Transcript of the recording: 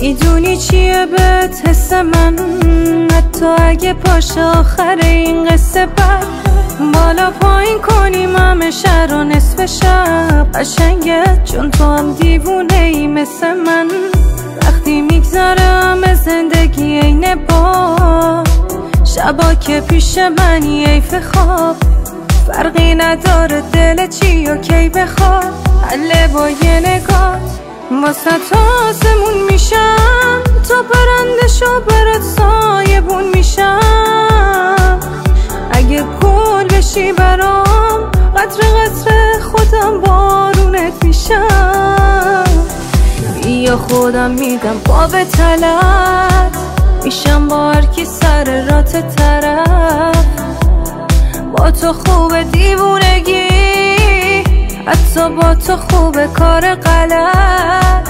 میدونی چیه بهت حس من، حتی اگه باشه آخر این قصه بد بالا پایین کنیم همه شهر و نصف شب قشنگه، چون تو هم دیوونه ای مثل من. وقتی میگذره همه زندگی عین باد، شبا که پیش منی حیف خواب، فرقی نداره دل چی و کی بخواد، حله با یه نگاه واسه تا آسمون میشم، تا برنده شو برات سایبون میشم. اگه گل بشی برام قطره قطره خودم بارونت میشم. بیا خودم میدم باب طلعت، میشم با هر کی سر رات طرف. با تو خوبه دیوونگی، حتی با تو خوبه کار غلط.